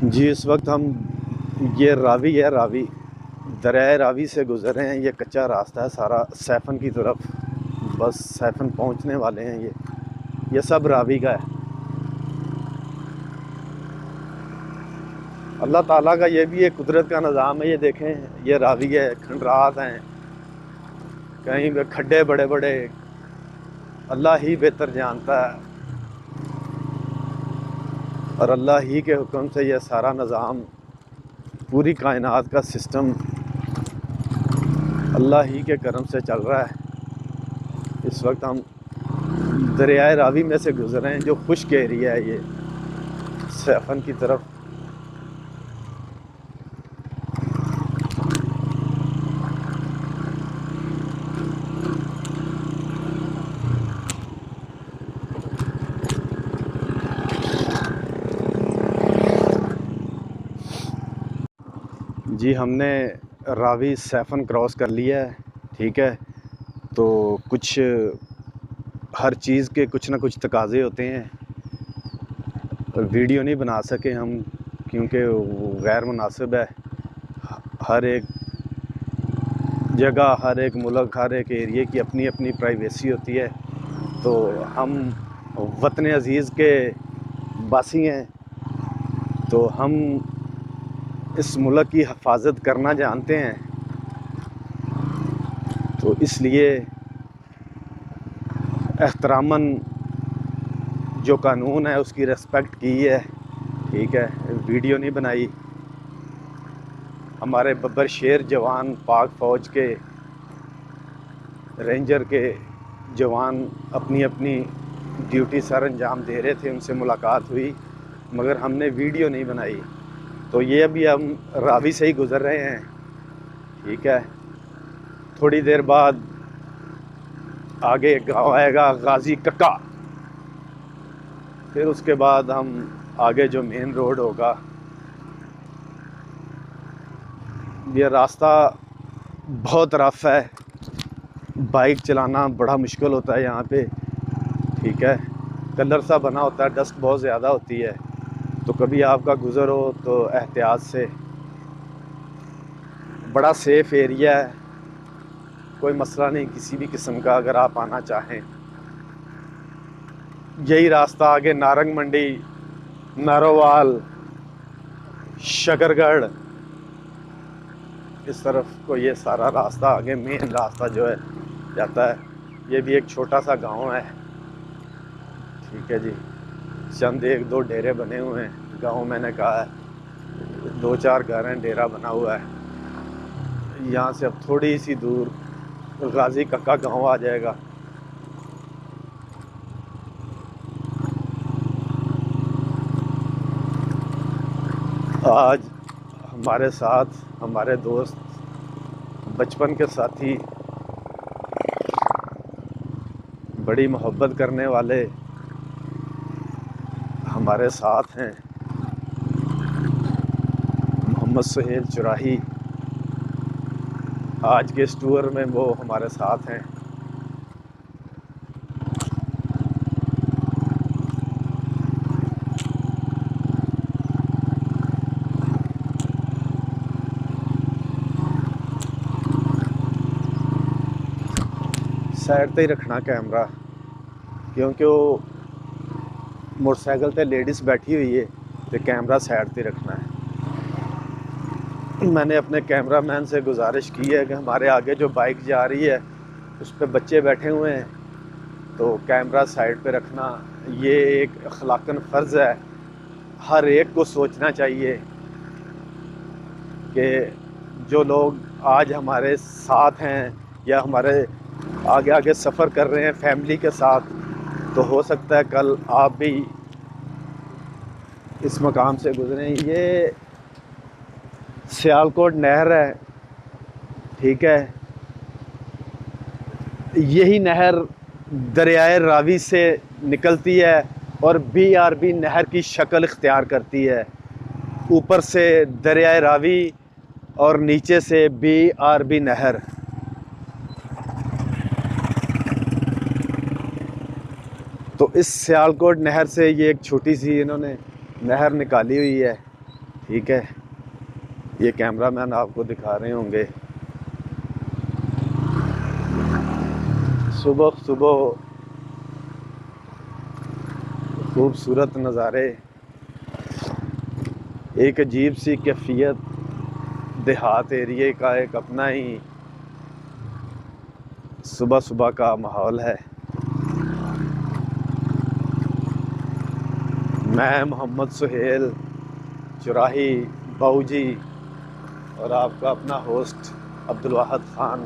जी, इस वक्त हम ये रावी है, रावी दरियाए रावी से गुज़र रहे हैं। ये कच्चा रास्ता है सारा सैफन की तरफ, बस सैफन पहुंचने वाले हैं। ये सब रावी का है। अल्लाह ताला का ये भी एक कुदरत का निज़ाम है। ये देखें, ये रावी है, खंडरात हैं, कहीं पे खड्डे बड़े बड़े, अल्लाह ही बेहतर जानता है। और अल्लाह ही के हुक्म से ये सारा निज़ाम, पूरी कायनात का सिस्टम अल्लाह ही के करम से चल रहा है। इस वक्त हम दरियाए रावी में से गुज़र रहे हैं, जो खुश्क एरिया है ये सैफन की तरफ। जी, हमने रावी सैफन क्रॉस कर लिया है, ठीक है। तो कुछ हर चीज़ के कुछ ना कुछ तकाज़े होते हैं। वीडियो नहीं बना सके हम, क्योंकि वो गैर मुनासिब है। हर एक जगह, हर एक मुल्क, हर एक एरिए की अपनी अपनी प्राइवेसी होती है। तो हम वतन अज़ीज़ के बासी हैं, तो हम इस मुल्क की हिफाजत करना जानते हैं। तो इसलिए एहतरामन जो कानून है उसकी रिस्पेक्ट की है, ठीक है। वीडियो नहीं बनाई। हमारे बब्बर शेर जवान, पाक फ़ौज के रेंजर के जवान अपनी अपनी ड्यूटी सर अंजाम दे रहे थे, उनसे मुलाकात हुई, मगर हमने वीडियो नहीं बनाई। तो ये अभी हम रावी से ही गुज़र रहे हैं, ठीक है। थोड़ी देर बाद आगे गांव आएगा गाजी कक्का, फिर उसके बाद हम आगे जो मेन रोड होगा। ये रास्ता बहुत रफ़ है, बाइक चलाना बड़ा मुश्किल होता है यहाँ पे, ठीक है। कलर सा बना होता है, डस्ट बहुत ज़्यादा होती है। तो कभी आपका गुज़र हो तो एहतियात से। बड़ा सेफ़ एरिया है, कोई मसला नहीं किसी भी किस्म का, अगर आप आना चाहें। यही रास्ता आगे नारंग मंडी, नारोवाल, शकरगढ़, इस तरफ को ये सारा रास्ता आगे मेन रास्ता जो है जाता है। ये भी एक छोटा सा गांव है, ठीक है जी। चंद एक दो डेरे बने हुए हैं। गांव मैंने कहा है 2-4 घर हैं, डेरा बना हुआ है। यहाँ से अब थोड़ी सी दूर गाजी कक्का गांव आ जाएगा। आज हमारे साथ हमारे दोस्त, बचपन के साथी, बड़ी मोहब्बत करने वाले हमारे साथ हैं। मोहम्मद सुहेल चुराही आज के इस टूर में वो हमारे साथ हैं। साइड पे ही रखना कैमरा, क्योंकि वो मोटरसाइकिल पे लेडीज़ बैठी हुई है, तो कैमरा साइड पे रखना है। मैंने अपने कैमरामैन से गुजारिश की है कि हमारे आगे जो बाइक जा रही है उस पर बच्चे बैठे हुए हैं, तो कैमरा साइड पे रखना। ये एक अखलाकन फ़र्ज़ है। हर एक को सोचना चाहिए कि जो लोग आज हमारे साथ हैं या हमारे आगे आगे सफ़र कर रहे हैं फैमिली के साथ, तो हो सकता है कल आप भी इस मकाम से गुजरें। ये सियालकोट नहर है, ठीक है। यही नहर दरियाए रावी से निकलती है और BRB नहर की शक्ल इख्तियार करती है। ऊपर से दरियाए रावी और नीचे से BRB नहर। तो इस सियालकोट नहर से ये एक छोटी सी इन्होंने नहर निकाली हुई है, ठीक है, ये कैमरामैन आपको दिखा रहे होंगे। सुबह सुबह खूबसूरत नज़ारे, एक अजीब सी कैफियत, देहात एरिए का एक अपना ही सुबह सुबह का माहौल है। मैं मोहम्मद सुहेल चुराही बाऊजी और आपका अपना होस्ट अब्दुल वाहिद ख़ान।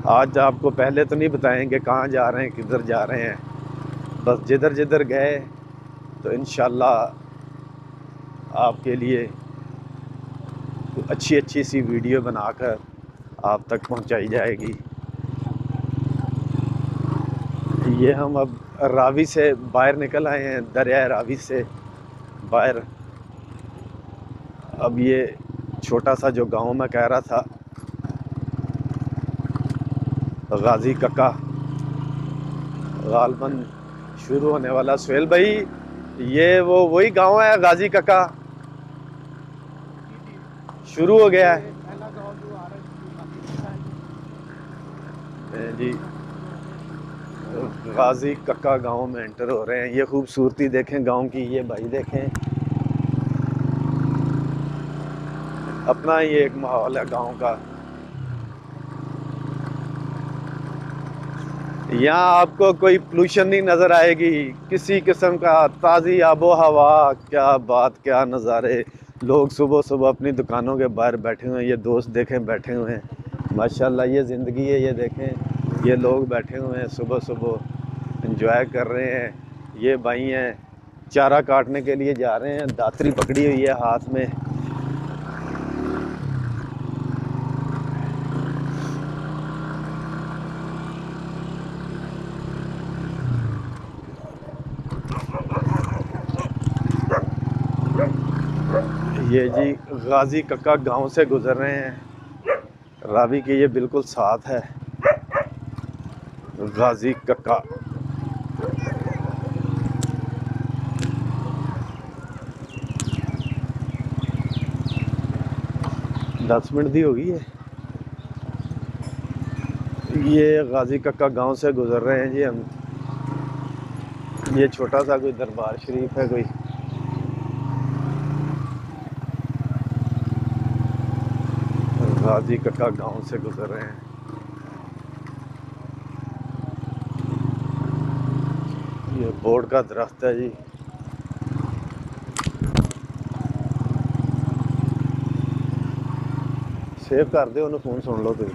आज आपको पहले तो नहीं बताएंगे कहाँ जा रहे हैं, किधर जा रहे हैं, बस जिधर जिधर गए तो इंशाल्लाह आपके लिए अच्छी अच्छी सी वीडियो बनाकर आप तक पहुंचाई जाएगी। ये हम अब रावी से बाहर निकल आए हैं, दरिया रावी से बाहर। अब ये छोटा सा जो गांव मैं कह रहा था, गाजी कक्का, गालबन शुरू होने वाला। सुहेल भाई, ये वही गांव है गाजी कक्का, शुरू हो गया है जी। गाजी कक्का गांव में एंटर हो रहे हैं। ये खूबसूरती देखें गांव की, ये भाई देखें, अपना ही एक माहौल है गांव का। यहाँ आपको कोई पोल्यूशन नहीं नज़र आएगी किसी किस्म का, ताज़ी आबो हवा, क्या बात, क्या नज़ारे। लोग सुबह सुबह अपनी दुकानों के बाहर बैठे हुए हैं। ये दोस्त देखें बैठे हुए हैं, माशाल्लाह ये ज़िंदगी है। ये देखें, ये लोग बैठे हुए हैं सुबह सुबह एंजॉय कर रहे हैं। ये भाई हैं चारा काटने के लिए जा रहे हैं, दातरी पकड़ी हुई है हाथ में। ये जी गाजी कक्का गांव से गुजर रहे हैं, रावी के ये बिल्कुल साथ है गाजी कक्का। दस मिनट दी होगी है। ये गाजी कक्का गांव से गुजर रहे हैं जी हम। ये छोटा सा कोई दरबार शरीफ है कोई। गाजी कक्का गांव से गुजर रहे हैं। ये बोर्ड का दरख्त है जी। सेव कर दे, उन्हें फोन सुन लो तुम।